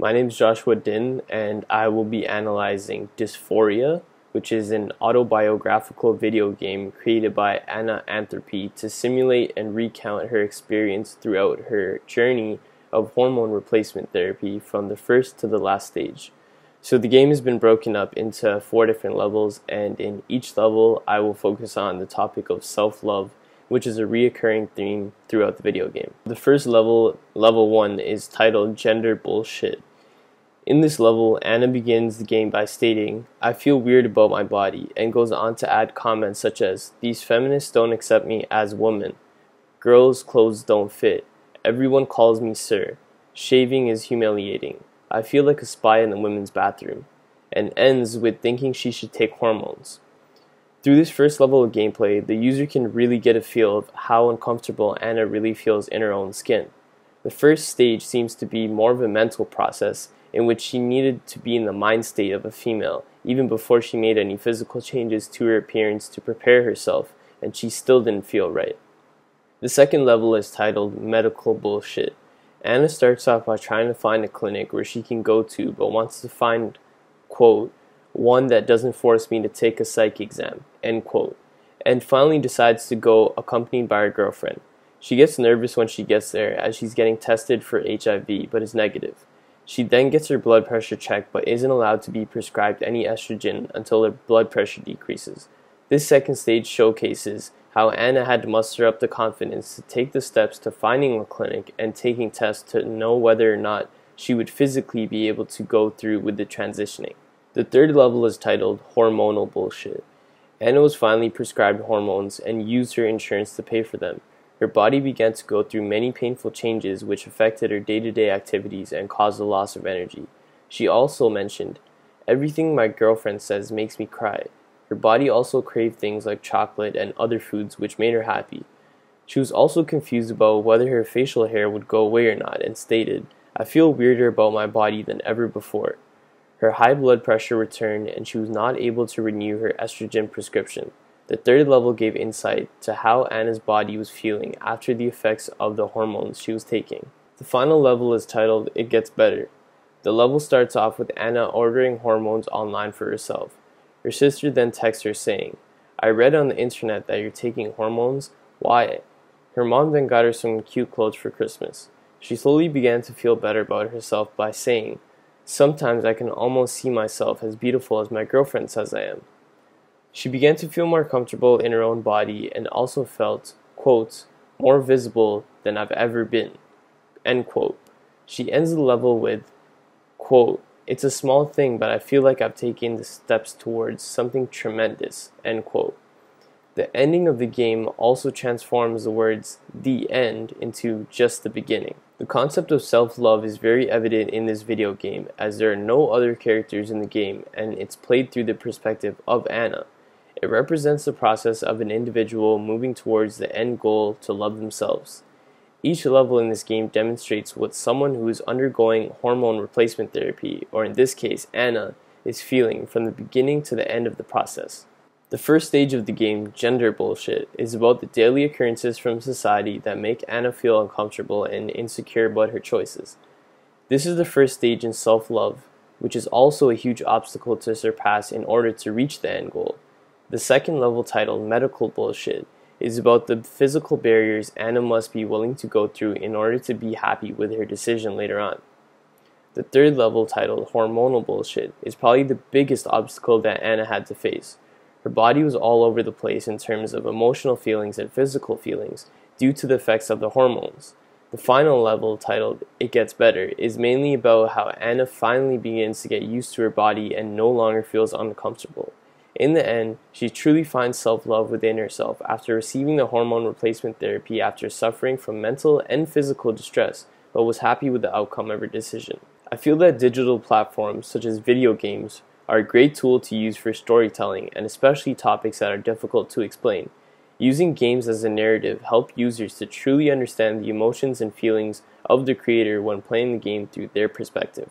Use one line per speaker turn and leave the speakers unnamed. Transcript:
My name is Joshua Din, and I will be analyzing Dys4ia, which is an autobiographical video game created by Anna Anthropy to simulate and recount her experience throughout her journey of hormone replacement therapy from the first to the last stage. So the game has been broken up into 4 different levels, and in each level I will focus on the topic of self-love, which is a reoccurring theme throughout the video game. The first level, level 1, is titled Gender Bullshit. In this level, Anna begins the game by stating, "I feel weird about my body," and goes on to add comments such as, "These feminists don't accept me as woman. Girls' clothes don't fit. Everyone calls me sir. Shaving is humiliating. I feel like a spy in the women's bathroom," and ends with thinking she should take hormones. Through this first level of gameplay, the user can really get a feel of how uncomfortable Anna really feels in her own skin. The first stage seems to be more of a mental process in which she needed to be in the mind state of a female even before she made any physical changes to her appearance to prepare herself, and she still didn't feel right. The second level is titled Medical Bullshit. Anna starts off by trying to find a clinic where she can go to, but wants to find, quote, "one that doesn't force me to take a psych exam," end quote, and finally decides to go accompanied by her girlfriend. She gets nervous when she gets there as she's getting tested for HIV but is negative. She then gets her blood pressure checked but isn't allowed to be prescribed any estrogen until her blood pressure decreases. This second stage showcases how Anna had to muster up the confidence to take the steps to finding a clinic and taking tests to know whether or not she would physically be able to go through with the transitioning. The third level is titled Hormonal Bullshit. Anna was finally prescribed hormones and used her insurance to pay for them. Her body began to go through many painful changes which affected her day-to-day activities and caused a loss of energy. She also mentioned, "Everything my girlfriend says makes me cry." Her body also craved things like chocolate and other foods which made her happy. She was also confused about whether her facial hair would go away or not and stated, "I feel weirder about my body than ever before." Her high blood pressure returned and she was not able to renew her estrogen prescription. The third level gave insight to how Anna's body was feeling after the effects of the hormones she was taking. The final level is titled It Gets Better. The level starts off with Anna ordering hormones online for herself. Her sister then texts her saying, "I read on the internet that you're taking hormones. Why?" Her mom then got her some cute clothes for Christmas. She slowly began to feel better about herself by saying, "Sometimes I can almost see myself as beautiful as my girlfriend says I am." She began to feel more comfortable in her own body and also felt, quote, "more visible than I've ever been," end quote. She ends the level with, quote, "It's a small thing, but I feel like I've taken the steps towards something tremendous," end quote. The ending of the game also transforms the words "the end" into just the beginning. The concept of self-love is very evident in this video game as there are no other characters in the game and it's played through the perspective of Anna. It represents the process of an individual moving towards the end goal to love themselves. Each level in this game demonstrates what someone who is undergoing hormone replacement therapy, or in this case Anna, is feeling from the beginning to the end of the process. The first stage of the game, Gender Bullshit, is about the daily occurrences from society that make Anna feel uncomfortable and insecure about her choices. This is the first stage in self-love, which is also a huge obstacle to surpass in order to reach the end goal. The second level, titled Medical Bullshit, is about the physical barriers Anna must be willing to go through in order to be happy with her decision later on. The third level, titled Hormonal Bullshit, is probably the biggest obstacle that Anna had to face. Her body was all over the place in terms of emotional feelings and physical feelings due to the effects of the hormones. The final level, titled It Gets Better, is mainly about how Anna finally begins to get used to her body and no longer feels uncomfortable. In the end, she truly finds self-love within herself after receiving the hormone replacement therapy after suffering from mental and physical distress, but was happy with the outcome of her decision. I feel that digital platforms such as video games are a great tool to use for storytelling and especially topics that are difficult to explain. Using games as a narrative help users to truly understand the emotions and feelings of the creator when playing the game through their perspective.